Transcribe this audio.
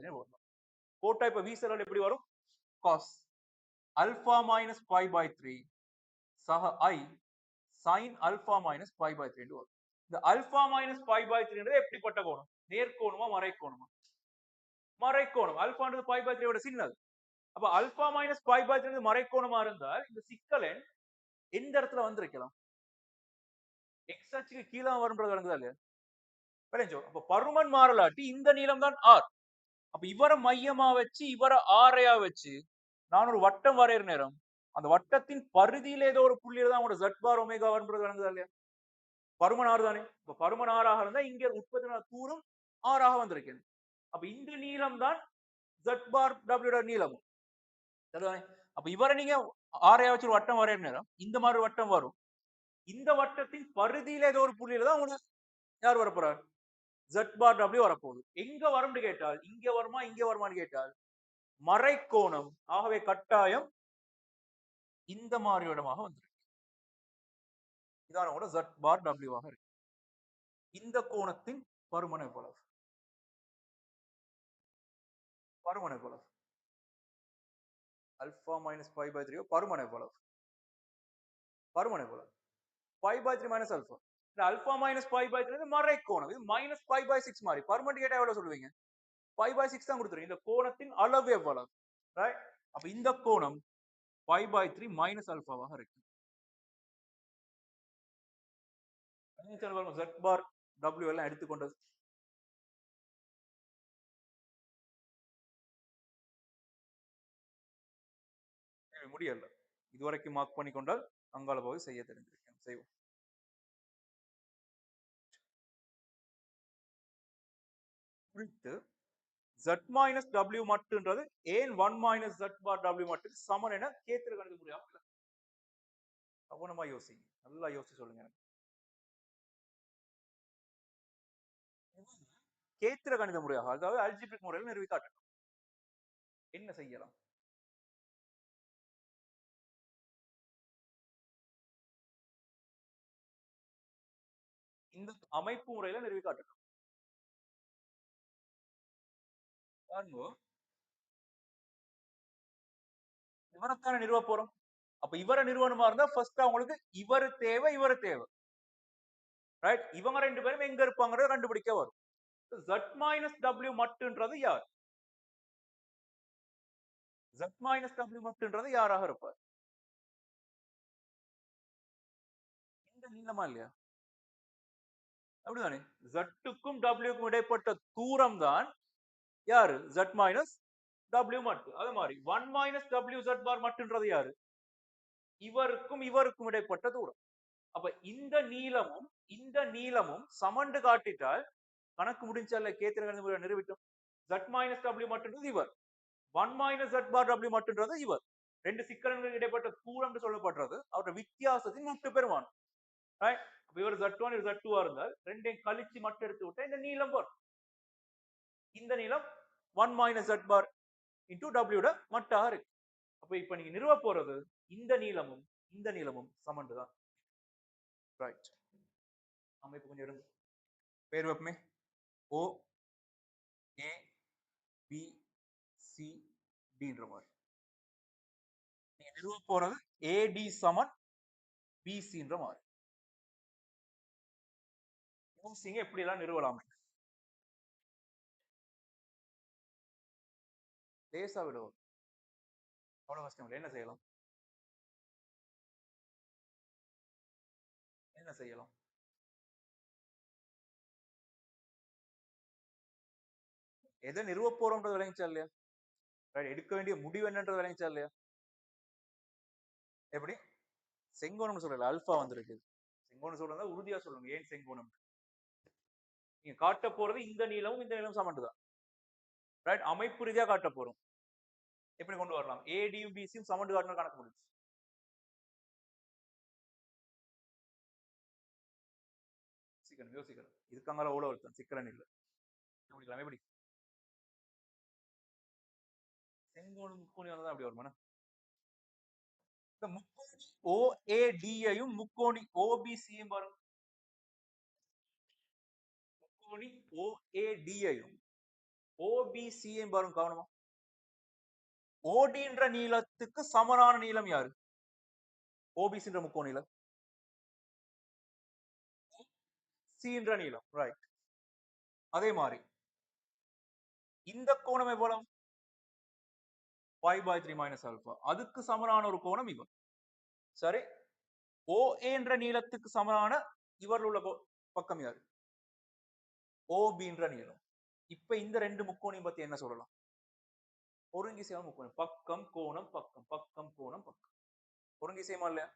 3 போடலாம். போட்டா இப்ப V0 எப்படி வரும்? cos alpha minus pi by 3 சக I sin alpha minus pi by 3 வரும். இந்த alpha minus pi by 3 எப்படிப்பட்ட கோணம்? நேர்கோணமா மறைக்கோணமா? மறைக்கோணம். alphaன்றது pi by 3 விட சின்னது. அப்ப alpha minus pi by 3 மறைக்கோணமா இருந்தால் இந்த சிக்கலெண் எந்த இடத்துல வந்திருக்கலாம்? x அச்சுக்கு கீழே வரும்ன்றது விளங்குதா இல்லையா? விளைஞ்சோ. அப்ப பருமன் மாறலாட்டி இந்த நீளம் தான் r. அப்ப இவரை மையமா வச்சு இவரை ஆரையா வச்சு நான் ஒரு வட்டம் வரைகிற நேரம் அந்த வட்டத்தின் பரிதியில ஏதோ ஒரு புள்ளியில தான் உங்களோட z பார் ஒமேகா வரும்ன்றது விளங்குதா இல்லையா? பருமன் ஆறு தானே. இப்ப பருமன் ஆறாக இருந்தா இங்க உற்பத்தி தூரம் ஆறாக வந்திருக்கேன். அப்ப இந்த நீளம் தான் z பார் w நீளம். சரிதானே? அப்ப இவரை நீங்க ஆரையா வச்சு ஒரு வட்டம் வரைகிற நேரம் இந்த மாதிரி வட்டம் வரும். இந்த வட்டத்தின் பரிதியில ஏதோ ஒரு புள்ளியில தான் உங்களுக்கு யார் வரப்போறார்? z பார் w வரப்போகுது. எங்க வரும்னு கேட்டால் இங்க வருமா இங்க வருமான்னு கேட்டால் மறைக்கோணம். ஆகவே கட்டாயம் இந்த மாதிரி இடமாக வந்துருக்கு. இதான கூட z பார் w ஆக இருக்கு. இந்த கோணத்தின் பருமன் எவ்வளவு? பருமன் எவ்வளவு? alpha minus pi by 3 பருமன் எவ்வளவு? பருமன் எவ்வளவு? pi by 3 minus alpha. இந்த alpha minus pi by 3 மறைக்கோணம். இது minus pi by 6 மாதிரி. பருமன் கேட்டா எவ்வளவு சொல்லுவீங்க? pi by 6 தான் கொடுத்துருங்க. இந்த கோணத்தின் அளவு எவ்வளவு? ரைட்? அப்ப இந்த கோணம் pi by 3 minus alpha-வாக இருக்கு. z பார் w எல்லாம் எடுத்துக்கொண்டது. முடியல. இதுவரைக்கும் மார்க் பண்ணி கொண்டால் அங்கால போய் செய்ய தெரிஞ்சிருக்கேன். செய்வோம். குறித்து z மைனஸ் w மட்டுன்றது ஏன் 1 மைனஸ் z பார் w மட்டும் சமன் என கேத்திர கணித முறையாக கவனமா யோசிங்க. நல்லா யோசிச்சு சொல்லுங்க. கேத்திர கணித முறையாக அதாவது அல்ஜிபிரிக் முறையில் நிறுவி காட்டணும். என்ன செய்யலாம்? இந்த அமைப்பு முறையில நிறுவி காட்டணும். இவரைத்தானே நிறுவ போறோம். அப்ப இவரை நிறுவனமா இருந்தா ஃபர்ஸ்ட் அவங்களுக்கு இவரு தேவை இவரு தேவை. ரைட்? இவங்க ரெண்டு பேரும் எங்க இருப்பாங்கறத கண்டுபிடிக்க வரும். z மைனஸ் w மட்டுன்றது யார்? z மைனஸ் w மட்டுன்றது யாராக இருப்பார்? இந்த நீளமா இல்லையா? அப்படிதானே? z-க்கும் w-க்கும் இடைப்பட்ட தூரம் தான் யாரு? z மைனஸ் w மட்டும். அதே மாதிரி 1 மைனஸ் w z பார் மட்டுன்றது யாரு? இவருக்கும் இவருக்கும் இடைப்பட்ட தூரம். அப்ப இந்த நீளமும் சமண்டு காட்டிட்டால் கணக்கு முடிஞ்சல்ல. கேத்திர கணித முறை நிரூபித்தோம். z மைனஸ் w மட்டுன்றது இவர். 1 மைனஸ் z பார் w மட்டுன்றது இவர். ரெண்டு சிக்கலங்களுக்கு இடைப்பட்ட தூரம் சொல்லப்படுறது அவரோட வித்தியாசத்தின் மட்டு பெருமானம். ரைட்? இவர் z1 இவர் z2 இருந்தால் ரெண்டையும் கழிச்சு மட்டும் எடுத்து விட்டா இந்த நீளம் வரும். இந்த நீளம் 1 minus z bar into w மட்டாக இருக்கு. அப்ப இப்ப நீங்க நிறுவ போறது இந்த நீளமும் சமண்டு தான். ரைட்? அமைப்பு கொஞ்சம் எடுங்க. பேர் வைப்பமே. O A B C Dன்ற மாதிரி நீங்க நிறுவ போறது AD சமன் BCன்ற மாதிரி. யோசிங்க எப்படி எல்லாம் நிறுவலாம். லேசா விடுவோம். அவ்வளவு கஷ்டம் இல்லை. என்ன செய்யலாம்? என்ன செய்யலாம்? எதை நிறுவ போறோம்ன்றது விளங்கிச்சா இல்லையா? எடுக்க வேண்டிய முடிவு என்னன்றது விளங்கிச்சா இல்லையா? எப்படி? செங்கோணம் சொல்லல, அல்பா வந்திருக்கு. செங்கோணம் சொல்றதா உறுதியா சொல்லுங்க. ஏன் செங்கோணம்? நீங்க காட்ட போறது இந்த நீளமும் இந்த நீளம் சமண்டுதான். ரைட்? அமைப்பு ரீதியா காட்ட போறோம். எப்படி கொண்டு வரலாம்? ஏடியும் பிசியும் சமண்டு காட்டணும் கணக்கு முடிச்சு. யோசிக்கணும். இதுக்காக ஓட வருத்தம் சிக்கலன் இல்லை. எப்படி செங்கோணம் முக்கோணி வந்தா அப்படி வருமானா? இந்த முக்கோணி OAD-யையும் முக்கோணி OBC-யும் பாருங்க. முக்கோணி OAD-யையும் OBC பாருங்க கவனமா. ODன்ற நீளத்துக்கு சமனான நீளம் யாரு? OBCன்ற முக்கோண நீளம். Cன்ற நீளம். ரைட். அதே மாதிரி இந்த கோணம் எவ்வளவு? π/3 மைனஸ் ஆல்பா. அதுக்கு சமனான ஒரு கோணம் இவன். சரி. OA என்ற நீளத்துக்கு சமனான இவரில் உள்ள பக்கம் யாரு? OBன்ற நீளம். இப்ப இந்த ரெண்டு முக்கோணையும் பத்தி என்ன சொல்லலாம்? ஒருங்கிசையான முக்கோணம். பக்கம் கோணம் பக்கம் பக்கம் கோணம் பக்கம். ஒருங்கிசையமா இல்லையா?